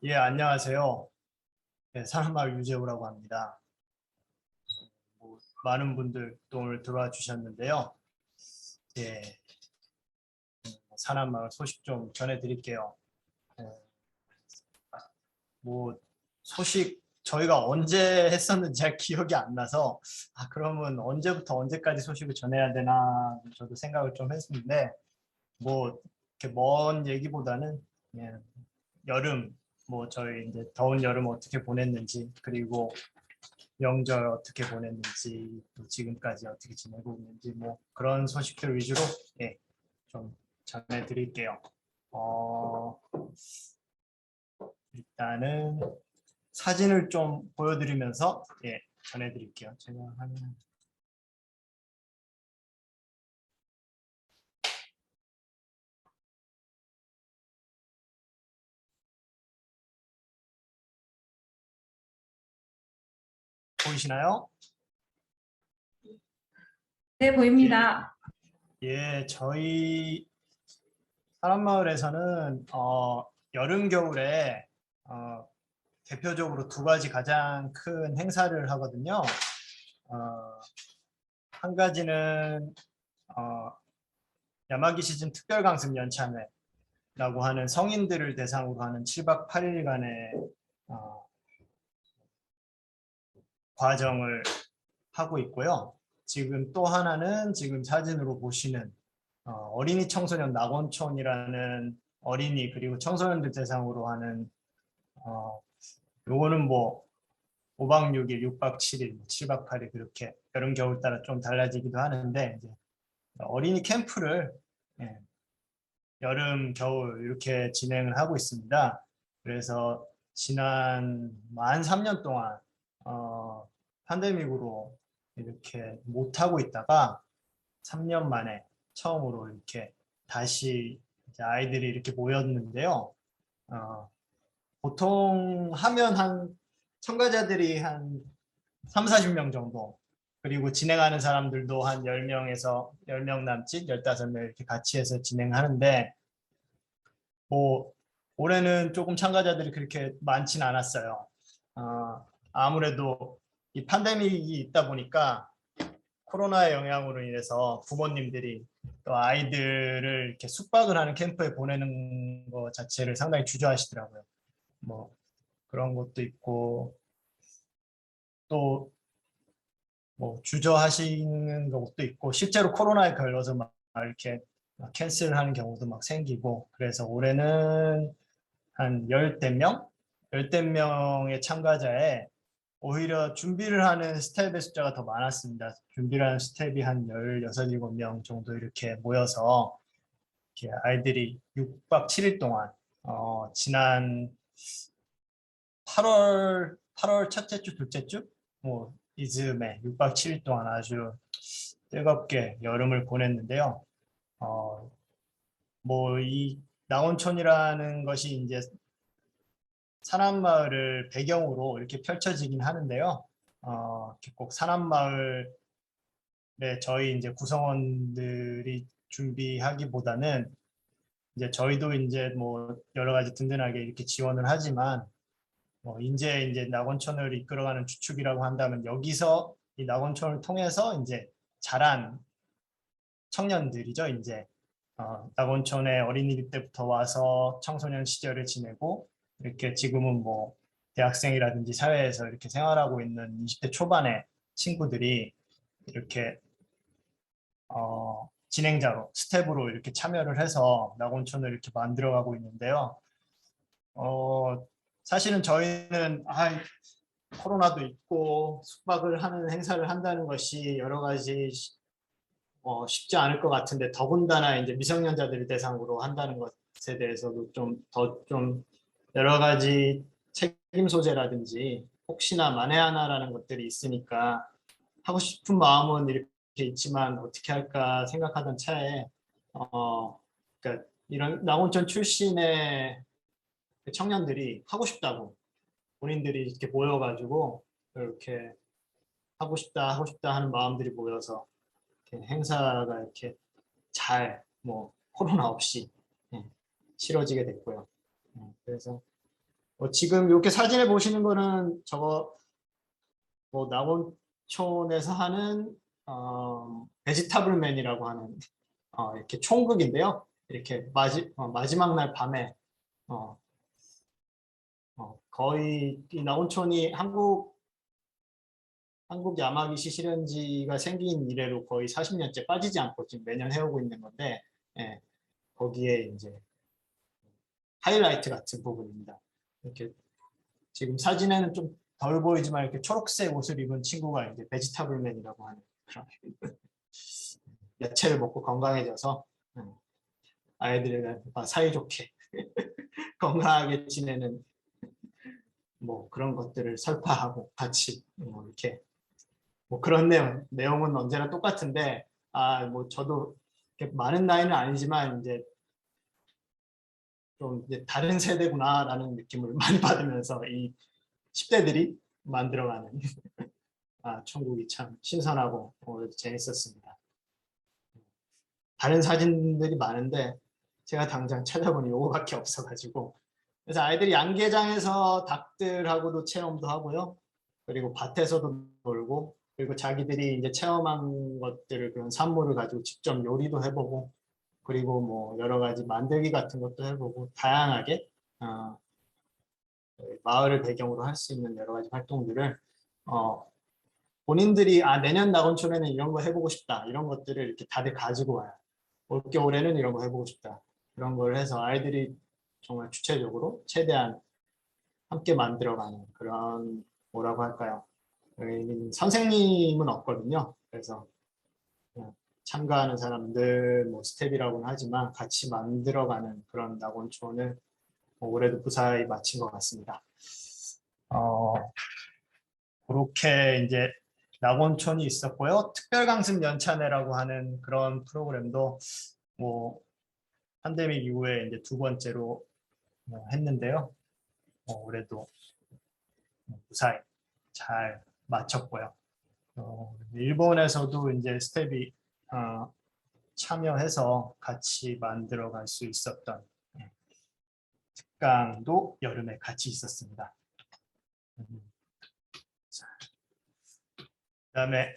예, 안녕하세요. 네, 사람마을 유재호라고 합니다. 많은 분들 또 오늘 들어와 주셨는데요. 예, 사람마을 소식 좀 전해드릴게요. 예, 뭐, 소식 저희가 언제 했었는지 잘 기억이 안 나서, 그러면 언제부터 언제까지 소식을 전해야 되나, 저도 생각을 좀 했는데, 뭐, 이렇게 먼 얘기보다는, 예, 여름, 저희 이제 더운 여름 어떻게 보냈는지, 그리고 명절 어떻게 보냈는지 또 지금까지 어떻게 지내고 있는지 그런 소식들 위주로 예, 좀 전해드릴게요. 어, 일단은 사진을 좀 보여드리면서 전해드릴게요. 제가 하면 보이시나요? 네, 예, 보입니다. 저희 사람마을에서는 여름 겨울에 대표적으로 두 가지 가장 큰 행사를 하거든요. 어, 한 가지는 야마기 시즌 특별 강습 연차회라고 하는 성인들을 대상으로 하는 7박 8일간의 과정을 하고 있고요. 지금 또 하나는 지금 사진으로 보시는 어린이 청소년 낙원촌이라는 어린이 그리고 청소년들 대상으로 하는 요거는 5박 6일, 6박 7일, 7박 8일 그렇게 여름 겨울 따라 좀 달라지기도 하는데 이제 어린이 캠프를 예, 여름, 겨울 이렇게 진행을 하고 있습니다. 그래서 지난 만 3년 동안 팬데믹으로 이렇게 못 하고 있다가 3년 만에 처음으로 이렇게 다시 이제 아이들이 이렇게 모였는데요. 어, 보통 하면 한 참가자들이 한 3, 40명 정도 그리고 진행하는 사람들도 한 10명에서 10명 남짓, 15명 이렇게 같이 해서 진행하는데 뭐 올해는 조금 참가자들이 그렇게 많지는 않았어요. 아무래도 이 팬데믹이 있다 보니까 코로나의 영향으로 인해서 부모님들이 또 아이들을 이렇게 숙박을 하는 캠프에 보내는 것 자체를 상당히 주저하시더라고요. 뭐 그런 것도 있고 또 주저하시는 것도 있고 실제로 코로나에 걸려서 막 이렇게 캔슬하는 경우도 막 생기고 그래서 올해는 한 열댓 명? 열댓 명의 참가자에 오히려 준비를 하는 스텝의 숫자가 더 많았습니다. 준비를 하는 스텝이 한 16, 7명 정도 이렇게 모여서 이렇게 아이들이 6박 7일 동안 지난 8월 첫째 주, 둘째 주? 이즈음에 6박 7일 동안 아주 뜨겁게 여름을 보냈는데요. 어, 이 낙원촌이라는 것이 이제 산악마을을 배경으로 이렇게 펼쳐지긴 하는데요. 이렇게 꼭 산악마을에 저희 이제 구성원들이 준비하기보다는 이제 저희도 이제 여러 가지 든든하게 이렇게 지원을 하지만 이제 낙원촌을 이끌어가는 주축이라고 한다면 여기서 이 낙원촌을 통해서 이제 자란 청년들이죠. 이제 낙원촌에 어린이집 때부터 와서 청소년 시절을 지내고 이렇게 지금은 대학생이라든지 사회에서 이렇게 생활하고 있는 20대 초반의 친구들이 이렇게 진행자로 스텝으로 이렇게 참여를 해서 낙원촌을 이렇게 만들어가고 있는데요. 어, 사실은 저희는 코로나도 있고 숙박을 하는 행사를 한다는 것이 여러 가지 쉽지 않을 것 같은데 더군다나 이제 미성년자들을 대상으로 한다는 것에 대해서도 좀 여러 가지 책임 소재라든지 혹시나 만에 하나라는 것들이 있으니까 하고 싶은 마음은 이렇게 있지만 어떻게 할까 생각하던 차에 그러니까 이런 낙원촌 출신의 그 청년들이 하고 싶다고 본인들이 이렇게 모여가지고 이렇게 하고 싶다 하는 마음들이 모여서 이렇게 행사가 이렇게 잘 코로나 없이 예, 치러지게 됐고요. 그래서 지금 이렇게 사진에 보시는 거는 저거 뭐 낙원촌에서 하는 베지타블맨이라고 하는 이렇게 총극인데요. 이렇게 마지막 날 밤에 어, 거의 이 낙원촌이 한국 야마기시 실현지가 생긴 이래로 거의 40년째 빠지지 않고 지금 매년 해오고 있는 건데, 예, 거기에 이제 하이라이트 같은 부분입니다. 이렇게 지금 사진에는 좀 덜 보이지만 이렇게 초록색 옷을 입은 친구가 이제 베지타블맨이라고 하는 그런 야채를 먹고 건강해져서 아이들과 사이좋게 건강하게 지내는 뭐 그런 것들을 설파하고 같이 이렇게 뭐 그런 내용은 언제나 똑같은데 뭐 저도 많은 나이는 아니지만 이제 좀 이제 다른 세대구나라는 느낌을 많이 받으면서 이 10대들이 만들어가는 천국이 참 신선하고 재밌었습니다. 다른 사진들이 많은데 제가 당장 찾아보니 요거밖에 없어가지고 그래서 아이들이 양계장에서 닭들하고도 체험도 하고요. 그리고 밭에서도 놀고 그리고 자기들이 이제 체험한 것들을 그런 산물을 가지고 직접 요리도 해보고 그리고 뭐 여러 가지 만들기 같은 것도 해보고 다양하게 마을을 배경으로 할 수 있는 여러 가지 활동들을 본인들이 내년 낙원촌에는 이런 거 해보고 싶다 이런 것들을 이렇게 다들 가지고 와요. 올겨울에는 이런 거 해보고 싶다 그런 걸 해서 아이들이 정말 주체적으로 최대한 함께 만들어가는 그런 뭐라고 할까요? 여기는 선생님은 없거든요. 그래서 그냥 참가하는 사람들 뭐 스텝이라고는 하지만 같이 만들어가는 그런 낙원촌을 올해도 무사히 마친 것 같습니다. 그렇게 이제 낙원촌이 있었고요. 특별강습 연차내라고 하는 그런 프로그램도 뭐 팬데믹 이후에 이제 두 번째로 했는데요. 올해도 무사히 잘 마쳤고요. 일본에서도 이제 스텝이 참여해서 같이 만들어 갈 수 있었던 특강도 여름에 같이 있었습니다. 그다음에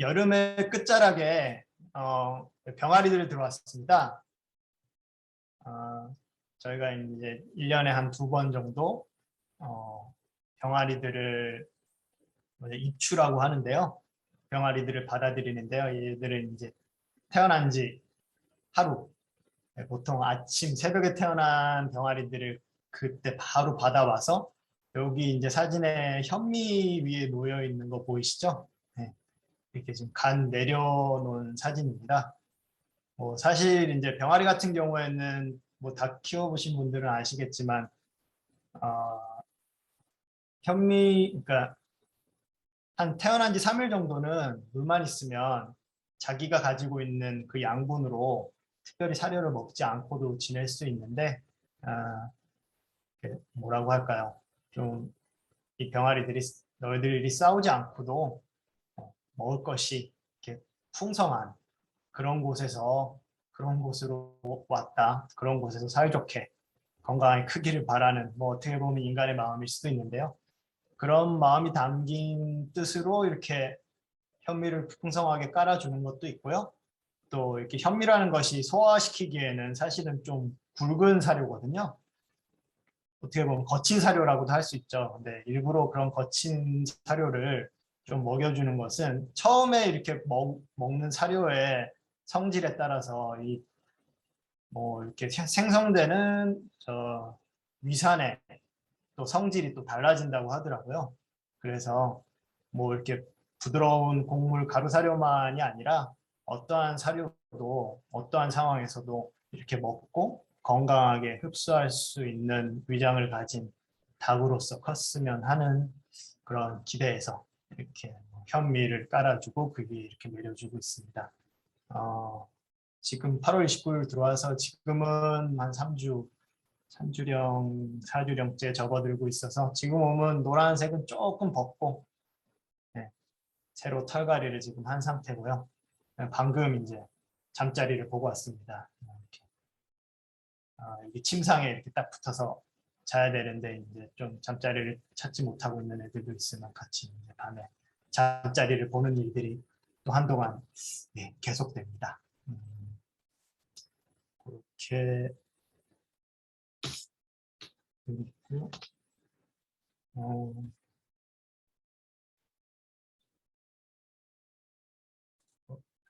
여름의 끝자락에 병아리들이 들어왔습니다. 저희가 이제 1년에 한 2번 정도 병아리들을 입추라고 하는데요. 병아리들을 받아들이는데요. 얘들은 이제 태어난 지 하루, 보통 아침 새벽에 태어난 병아리들을 그때 바로 받아와서 여기 이제 사진에 현미 위에 놓여 있는 거 보이시죠? 네, 이렇게 지금 간 내려놓은 사진입니다. 사실 이제 병아리 같은 경우에는 뭐 다 키워보신 분들은 아시겠지만 그러니까 한 태어난 지 3일 정도는 물만 있으면 자기가 가지고 있는 그 양분으로 특별히 사료를 먹지 않고도 지낼 수 있는데 뭐라고 할까요? 좀 이 병아리들이 너희들이 싸우지 않고도 먹을 것이 이렇게 풍성한 그런 곳으로 왔다. 그런 곳에서 사이좋게 건강하게 크기를 바라는 뭐 어떻게 보면 인간의 마음일 수도 있는데요. 그런 마음이 담긴 뜻으로 이렇게 현미를 풍성하게 깔아주는 것도 있고요. 또 이렇게 현미라는 것이 소화시키기에는 사실은 좀 굵은 사료거든요. 어떻게 보면 거친 사료라고도 할 수 있죠. 근데 일부러 그런 거친 사료를 좀 먹여주는 것은 처음에 이렇게 먹는 사료의 성질에 따라서 뭐 이렇게 생성되는 위산의 또 성질이 또 달라진다고 하더라고요. 그래서 뭐 이렇게 부드러운 곡물 가루 사료만이 아니라 어떠한 사료도 어떠한 상황에서도 이렇게 먹고 건강하게 흡수할 수 있는 위장을 가진 닭으로서 컸으면 하는 그런 기대에서 이렇게 현미를 깔아주고 그게 이렇게 내려주고 있습니다. 지금 8월 29일 들어와서 지금은 한 3주령, 4주령째 접어들고 있어서 지금 오면 노란색은 조금 벗고 네, 새로 털갈이를 지금 한 상태고요. 방금 이제 잠자리를 보고 왔습니다. 여기 침상에 이렇게 딱 붙어서 자야 되는데 이제 좀 잠자리를 찾지 못하고 있는 애들도 있으면 같이 이제 밤에 잠자리를 보는 일들이 또 한동안 계속됩니다. 그렇게 있고, 어,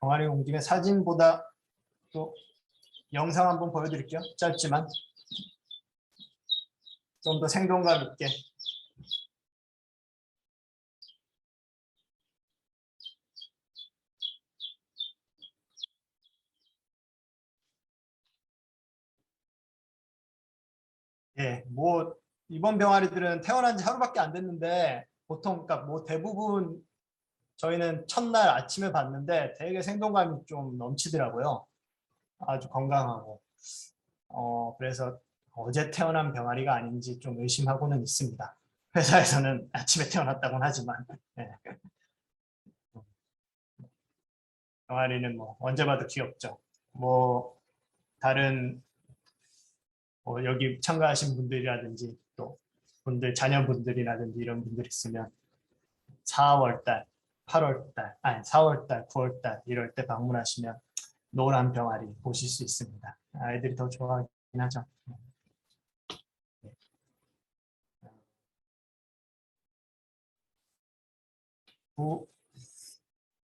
동아리 온 김에 사진보다 또 영상 한번 보여드릴게요. 짧지만 좀 더 생동감 있게. 뭐 이번 병아리들은 태어난 지 하루밖에 안 됐는데 보통 그러니까 뭐 대부분 저희는 첫날 아침에 봤는데 되게 생동감이 좀 넘치더라고요. 아주 건강하고. 그래서 어제 태어난 병아리가 아닌지 좀 의심하고는 있습니다. 회사에서는 아침에 태어났다고는 하지만 병아리는 뭐 언제 봐도 귀엽죠. 뭐 다른 여기 참가하신 분들이라든지 또 분들 자녀분들이라든지 이런 분들 있으면 4월달, 8월달, 아니 4월달, 9월달 이럴 때 방문하시면 노란 병아리 보실 수 있습니다. 아이들이 더 좋아하긴 하죠.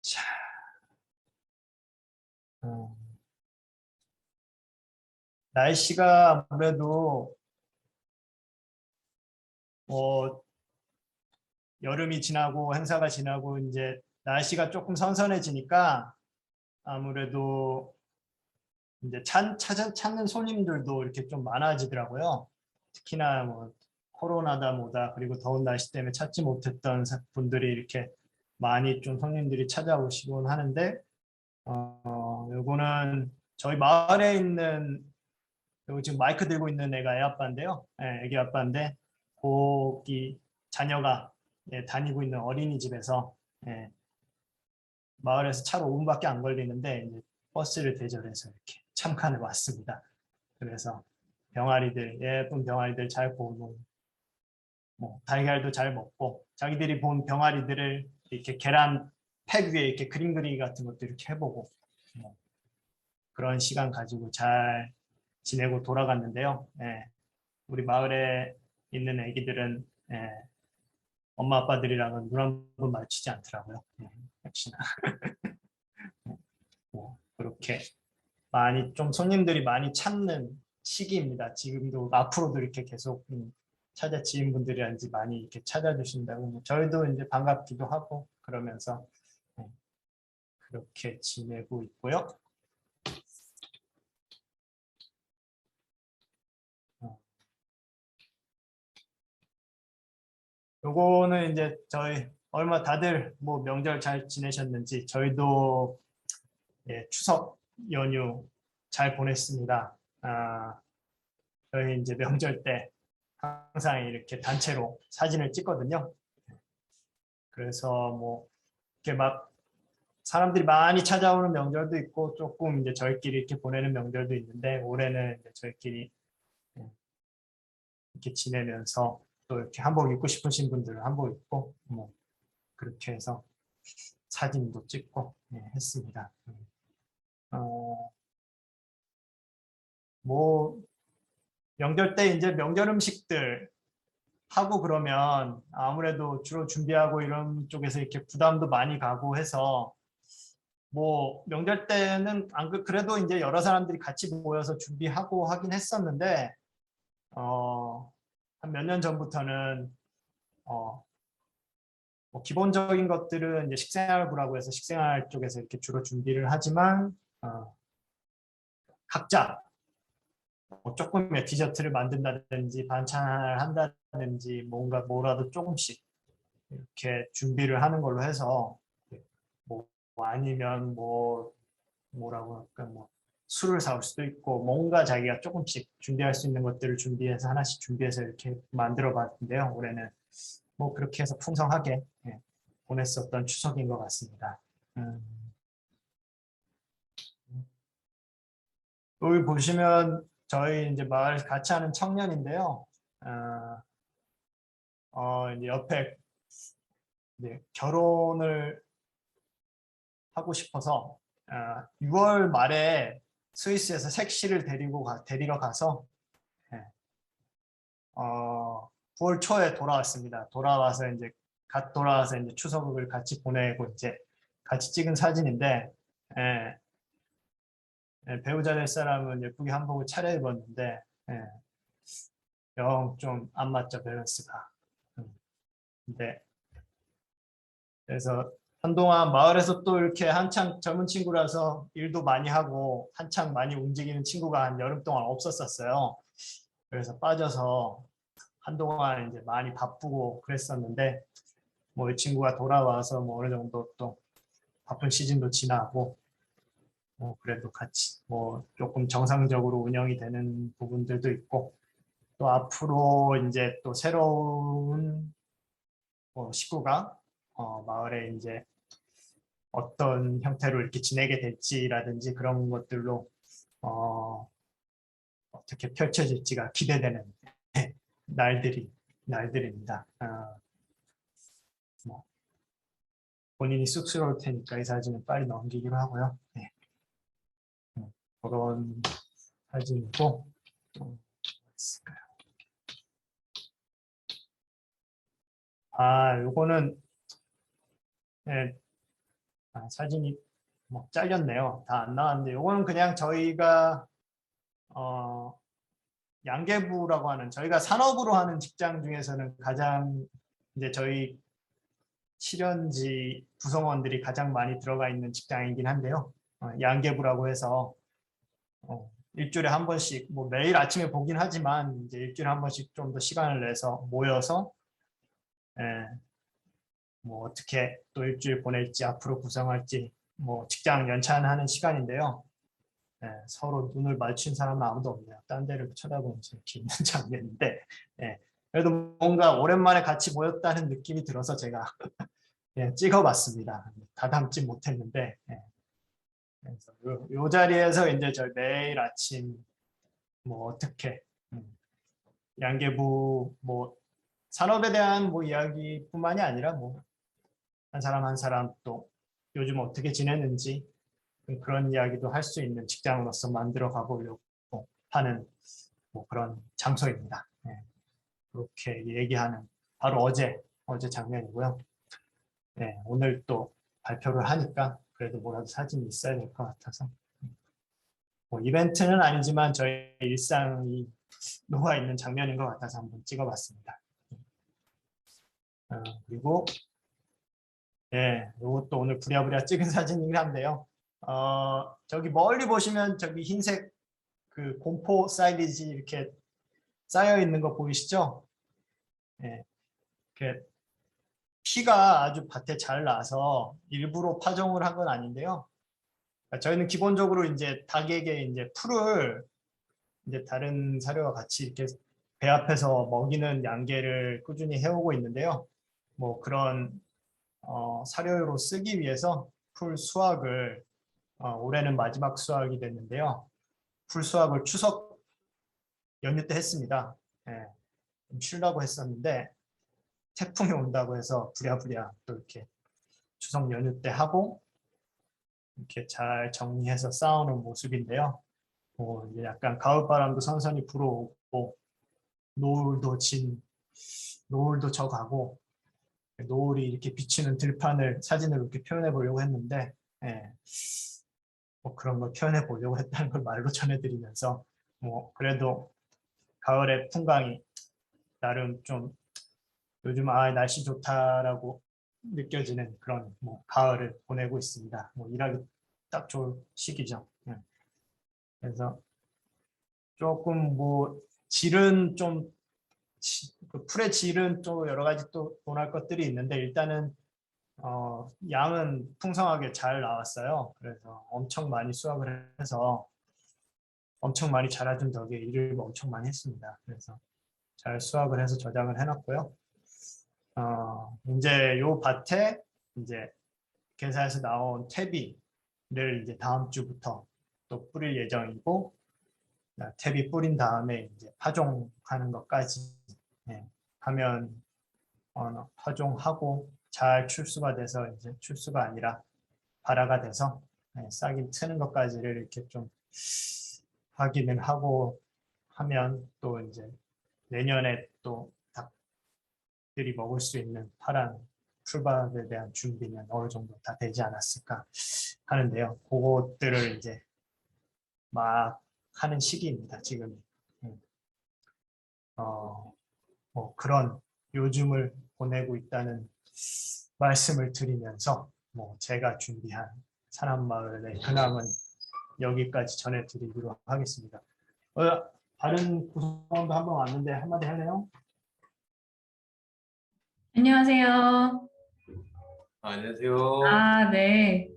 자, 어, 날씨가 아무래도 뭐 여름이 지나고 행사가 지나고 이제 날씨가 조금 선선해지니까 아무래도 이제 찾는 손님들도 이렇게 좀 많아지더라고요. 특히나 뭐 코로나다 뭐다 그리고 더운 날씨 때문에 찾지 못했던 분들이 이렇게 많이 좀 손님들이 찾아오시곤 하는데 요거는 저희 마을에 있는 그리고 지금 마이크 들고 있는 애가 애 아빠인데요. 애기 아빠인데 거기 자녀가 다니고 있는 어린이집에서 마을에서 차로 5분밖에 안 걸리는데 이제 버스를 대절해서 이렇게 참관을 왔습니다. 그래서 병아리들 예쁜 병아리들 잘 보고 뭐 달걀도 잘 먹고 자기들이 본 병아리들을 이렇게 계란 팩 위에 이렇게 그림 그리기 같은 것도 이렇게 해보고 뭐 그런 시간 가지고 잘 지내고 돌아갔는데요. 우리 마을에 있는 애기들은 엄마 아빠들이랑은 눈 한 번 마주치지 않더라고요. 역시나 뭐 그렇게 많이 좀 손님들이 많이 찾는 시기입니다. 지금도 앞으로도 이렇게 계속 찾아 지인분들이란지 많이 이렇게 찾아주신다고 저희도 이제 반갑기도 하고 그러면서 그렇게 지내고 있고요. 요거는 이제 저희 얼마 다들 뭐 명절 잘 지내셨는지 저희도 추석 연휴 잘 보냈습니다. 저희 이제 명절 때 항상 이렇게 단체로 사진을 찍거든요. 그래서 뭐 이렇게 막 사람들이 많이 찾아오는 명절도 있고 조금 이제 저희끼리 이렇게 보내는 명절도 있는데 올해는 이제 저희끼리 이렇게 지내면서 또 이렇게 한복 입고 싶으신 분들은 한복 입고 뭐 그렇게 해서 사진도 찍고 했습니다. 어, 뭐 명절 때 이제 명절 음식들 하고 그러면 아무래도 주로 준비하고 이런 쪽에서 이렇게 부담도 많이 가고 해서 뭐 명절 때는 안 그래도 이제 여러 사람들이 같이 모여서 준비하고 하긴 했었는데 한 몇 년 전부터는 어, 뭐 기본적인 것들은 이제 식생활부라고 해서 식생활 쪽에서 이렇게 주로 준비를 하지만 각자 뭐 조금의 디저트를 만든다든지 반찬을 한다든지 뭔가 뭐라도 조금씩 이렇게 준비를 하는 걸로 해서 뭐 아니면 뭐 뭐라고 할까 뭐 술을 사올 수도 있고 뭔가 자기가 조금씩 준비할 수 있는 것들을 준비해서 하나씩 준비해서 이렇게 만들어 봤는데요. 올해는 뭐 그렇게 해서 풍성하게 보냈었던 추석인 것 같습니다. 여기 보시면 저희 이제 마을 같이 하는 청년인데요. 이제 옆에 이제 결혼을 하고 싶어서 6월 말에 스위스에서 색시를 데리러 가서 9월 초에 돌아왔습니다. 돌아와서 이제 추석을 같이 보내고 이제 같이 찍은 사진인데 배우자 될 사람은 예쁘게 한복을 차려입었는데 영 좀 안 맞죠, 밸런스가. 근데 그래서 한동안 마을에서 또 이렇게 한창 젊은 친구라서 일도 많이 하고 한창 많이 움직이는 친구가 한 여름 동안 없었었어요. 그래서 빠져서 한동안 이제 많이 바쁘고 그랬었는데 뭐 이 친구가 돌아와서 뭐 어느 정도 또 바쁜 시즌도 지나고 뭐 그래도 같이 뭐 조금 정상적으로 운영이 되는 부분들도 있고 또 앞으로 이제 또 새로운 식구가 마을에 이제 어떤 형태로 이렇게 지내게 될지라든지 그런 것들로 어떻게 펼쳐질지가 기대되는 날들입니다. 뭐 본인이 쑥스러울 테니까 이 사진은 빨리 넘기기로 하고요. 네. 그런 사진이고 또 있을까요? 요거는 네, 사진이 뭐 잘렸네요. 다 안 나왔는데 요거는 그냥 저희가 양계부라고 하는 저희가 산업으로 하는 직장 중에서는 가장 이제 저희 실현지 구성원들이 가장 많이 들어가 있는 직장이긴 한데요. 양계부라고 해서 일주일에 한 번씩 뭐 매일 아침에 보긴 하지만 이제 일주일에 한 번씩 좀 더 시간을 내서 모여서 뭐 어떻게 또 일주일 보낼지 앞으로 구성할지 뭐 직장 연찬하는 시간인데요. 서로 눈을 마주친 사람은 아무도 없네요. 딴 데를 쳐다보면서 이렇게 있는 장면인데 그래도 뭔가 오랜만에 같이 모였다는 느낌이 들어서 제가 찍어봤습니다. 다 담지 못했는데 그래서 요 자리에서 이제 저희 매일 아침 뭐 어떻게 양계부 뭐 산업에 대한 뭐 이야기뿐만이 아니라 뭐 한 사람 한 사람 또 요즘 어떻게 지내는지 그런 이야기도 할 수 있는 직장으로서 만들어 가보려고 하는 뭐 그런 장소입니다. 그렇게 얘기하는 바로 어제 장면이고요. 오늘 또 발표를 하니까 그래도 뭐라도 사진이 있어야 될 것 같아서 뭐 이벤트는 아니지만 저희 일상이 녹아 있는 장면인 것 같아서 한번 찍어봤습니다. 그리고 이것도 오늘 부랴부랴 찍은 사진이긴 한데요. 저기 멀리 보시면 저기 흰색 그 공포 사이리지 이렇게 쌓여 있는 거 보이시죠? 이렇게 피가 아주 밭에 잘 나서 일부러 파종을 한 건 아닌데요. 저희는 기본적으로 이제 닭에게 이제 풀을 이제 다른 사료와 같이 이렇게 배 앞에서 먹이는 양계를 꾸준히 해오고 있는데요. 뭐 그런 사료로 쓰기 위해서 풀 수확을 올해는 마지막 수확이 됐는데요. 풀 수확을 추석 연휴 때 했습니다. 좀 쉬려고 했었는데 태풍이 온다고 해서 부랴부랴 또 이렇게 추석 연휴 때 하고 이렇게 잘 정리해서 쌓아놓은 모습인데요. 이제 약간 가을바람도 선선히 불어오고 노을도 져가고 노을이 이렇게 비치는 들판을 사진으로 이렇게 표현해 보려고 했는데 뭐 그런 걸 표현해 보려고 했다는 걸 말로 전해드리면서 뭐 그래도 가을의 풍광이 나름 좀 요즘 날씨 좋다라고 느껴지는 그런 뭐 가을을 보내고 있습니다. 뭐 일하기 딱 좋은 시기죠. 그래서 조금 뭐 질은 좀 그 풀의 질은 또 여러 가지 또 논할 것들이 있는데 일단은 양은 풍성하게 잘 나왔어요. 그래서 엄청 많이 수확을 해서 엄청 많이 자라준 덕에 일을 엄청 많이 했습니다. 그래서 잘 수확을 해서 저장을 해놨고요. 이제 요 밭에 이제 개사에서 나온 퇴비를 이제 다음 주부터 또 뿌릴 예정이고 퇴비 뿌린 다음에 이제 파종하는 것까지 하면 파종하고 잘 출수가 돼서 이제 출수가 아니라 발화가 돼서 싹이 트는 것까지를 이렇게 좀 확인을 하고 하면 또 이제 내년에 또 닭들이 먹을 수 있는 파란 풀밭에 대한 준비는 어느 정도 다 되지 않았을까 하는데요. 그것들을 이제 막 하는 시기입니다. 지금. 뭐 그런 요즘을 보내고 있다는 말씀을 드리면서 뭐 제가 준비한 사남마을의 근황은 여기까지 전해드리도록 하겠습니다. 다른 구성원도 한 번 왔는데 한마디 할래요? 안녕하세요. 안녕하세요. 네.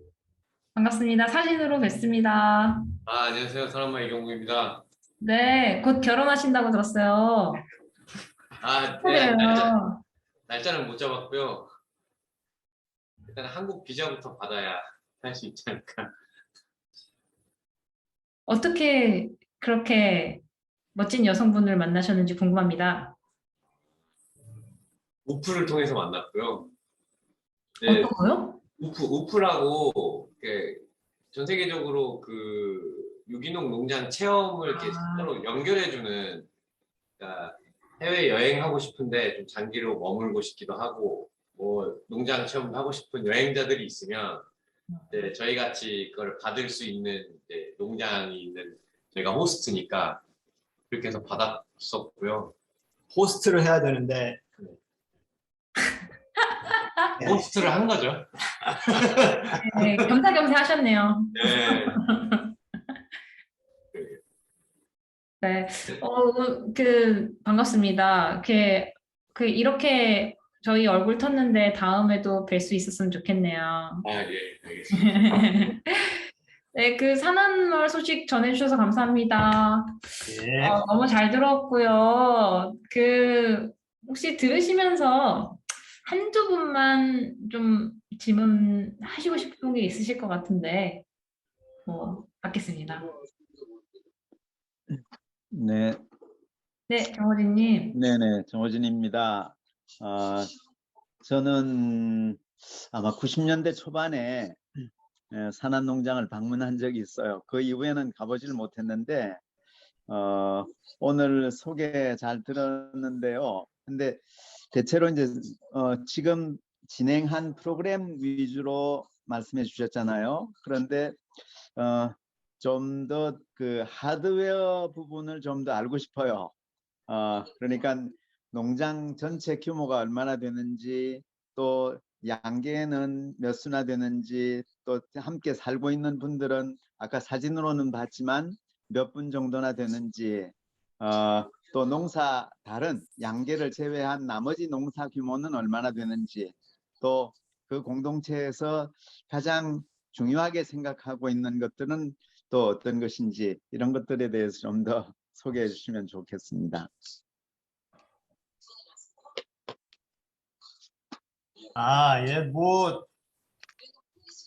반갑습니다. 사진으로 뵙습니다. 안녕하세요. 사람마 이경국입니다. 네, 곧 결혼하신다고 들었어요. 네. 축하드려요. 날짜는 못 잡았고요. 일단 한국 비자부터 받아야 할 수 있지 않을까. 어떻게 그렇게 멋진 여성분을 만나셨는지 궁금합니다. 우프를 통해서 만났고요. 어떤 거요? 우프라고 전 세계적으로 그 유기농 농장 체험을 이렇게 서로 연결해주는, 그러니까 해외 여행하고 싶은데 좀 장기로 머물고 싶기도 하고 뭐 농장 체험도 하고 싶은 여행자들이 있으면 저희 같이 그걸 받을 수 있는 농장이 있는, 저희가 호스트니까 그렇게 해서 받았었고요. 호스트를 해야 되는데 호스트를 한 거죠. 네, 겸사겸사 하셨네요. 네. 네, 반갑습니다. 이렇게 저희 얼굴 텄는데 다음에도 뵐 수 있었으면 좋겠네요. 예, 알겠습니다. 네, 산안마을 소식 전해주셔서 감사합니다. 예. 너무 잘 들었고요. 혹시 들으시면서 한두 분만 좀 질문하시고 싶은 게 있으실 것 같은데, 받겠습니다. 네, 네, 정호진님. 네네, 정호진입니다. 저는 아마 90년대 초반에 산안농장을 방문한 적이 있어요. 그 이후에는 가보지를 못했는데 오늘 소개 잘 들었는데요. 근데 대체로 이제 지금 진행한 프로그램 위주로 말씀해 주셨잖아요. 그런데 좀 더 그 하드웨어 부분을 좀 더 알고 싶어요. 그러니까 농장 전체 규모가 얼마나 되는지, 또 양계는 몇 수나 되는지, 또 함께 살고 있는 분들은 아까 사진으로는 봤지만 몇 분 정도나 되는지, 또 다른 양계를 제외한 나머지 농사 규모는 얼마나 되는지, 또 그 공동체에서 가장 중요하게 생각하고 있는 것들은 또 어떤 것인지, 이런 것들에 대해서 좀 더 소개해 주시면 좋겠습니다. 예, 뭐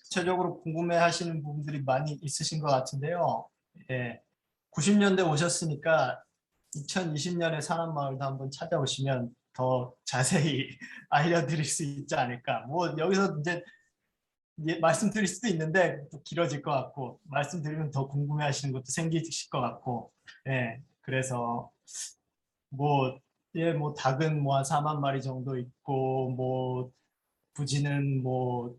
구체적으로 궁금해 하시는 부분들이 많이 있으신 것 같은데요. 예, 90년대 오셨으니까 2020년에 산안마을도 한번 찾아오시면 더 자세히 알려드릴 수 있지 않을까. 뭐 여기서 이제 말씀드릴 수도 있는데 또 길어질 것 같고, 말씀드리면 더 궁금해 하시는 것도 생기실 것 같고, 그래서 뭐 닭은 뭐 한 4만 마리 정도 있고, 뭐 부지는 뭐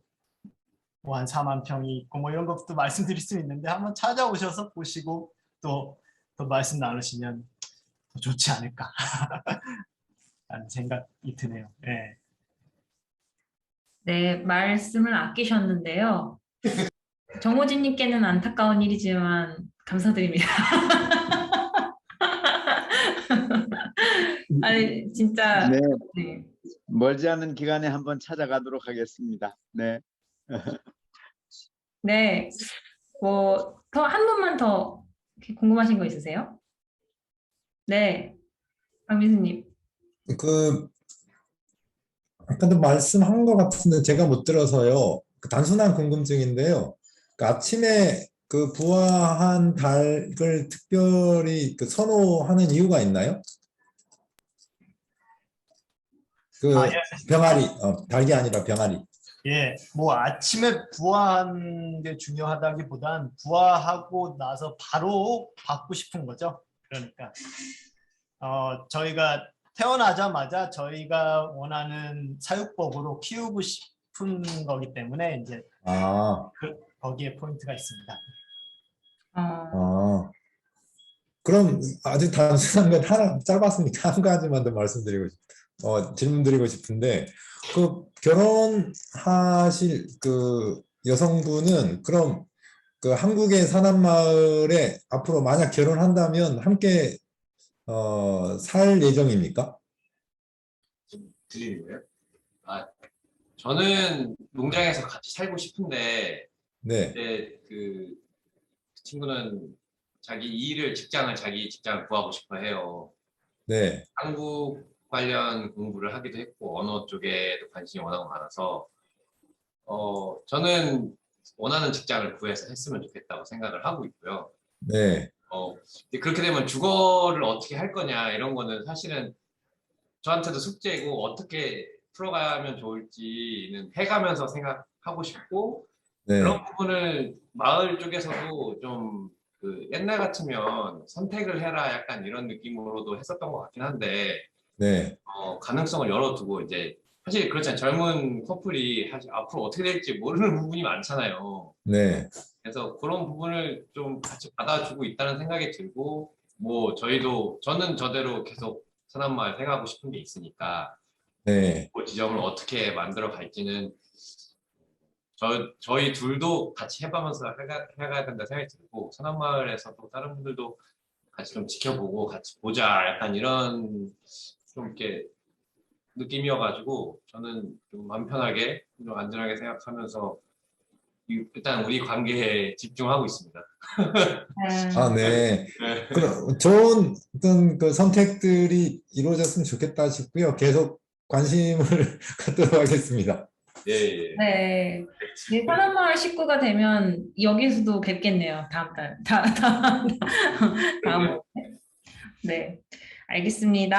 한 4만 평이 있고, 뭐 이런 것도 말씀드릴 수 있는데 한번 찾아오셔서 보시고 또 말씀 나누시면 더 좋지 않을까 라는 생각이 드네요. 네, 말씀을 아끼셨는데요. 정호진님께는 안타까운 일이지만 감사드립니다. 아니, 진짜. 네, 네. 멀지 않은 기간에 한번 찾아가도록 하겠습니다. 네. 네, 더 한 분만 더 궁금하신 거 있으세요? 네, 박민수님. 아까도 말씀한 것 같은데 제가 못 들어서요. 단순한 궁금증인데요. 아침에 부화한 닭을 특별히 선호하는 이유가 있나요? 그 아, 예. 병아리, 닭이 아니라 병아리. 예, 뭐 아침에 부화하는 게 중요하다기보단 부화하고 나서 바로 받고 싶은 거죠. 그러니까 저희가 태어나자마자 저희가 원하는 사육법으로 키우고 싶은 거기 때문에 이제 아, 거기에 포인트가 있습니다. 아. 그럼 아주 단순한 건 하나 짧았으니까 한 가지만 더 질문드리고 싶은데 그 결혼하실 그 여성분은 그럼 그 한국의 사남마을에 앞으로 만약 결혼한다면 함께 살 예정입니까? 드리는 거예요? 아, 저는 농장에서 같이 살고 싶은데 네, 이제 그 친구는 자기 직장을 구하고 싶어 해요. 네, 한국 관련 공부를 하기도 했고 언어 쪽에도 관심이 워낙 많아서 저는 원하는 직장을 구해서 했으면 좋겠다고 생각을 하고 있고요. 네, 근데 그렇게 되면 주거를 어떻게 할 거냐 이런 거는 사실은 저한테도 숙제이고 어떻게 풀어가면 좋을지는 해가면서 생각하고 싶고 네, 그런 부분을 마을 쪽에서도 좀 그 옛날 같으면 선택을 해라 약간 이런 느낌으로도 했었던 것 같긴 한데 네, 가능성을 열어두고 이제 사실 그렇잖아요. 젊은 커플이 사실 앞으로 어떻게 될지 모르는 부분이 많잖아요. 네, 그래서 그런 부분을 좀 같이 받아주고 있다는 생각이 들고 뭐 저는 저대로 계속 사남마을 해가고 싶은 게 있으니까 네, 그 지점을 어떻게 만들어 갈지는 저희 둘도 같이 해가면서 해가야 된다 생각이 들고 사남마을에서도 다른 분들도 같이 좀 지켜보고 같이 보자 약간 이런 좀 이렇게 느낌이어가지고 저는 좀 마음 편하게 좀 안전하게 생각하면서 일단 우리 관계에 집중하고 있습니다. 아, 네. 네. 그럼 좋은 어떤 그 선택들이 이루어졌으면 좋겠다 싶고요. 계속 관심을 갖도록 하겠습니다. 예, 예. 네. 이제 사남마을 식구가 되면 여기서도 뵙겠네요. 다음 달. 다음. 그러게요. 네. 알겠습니다.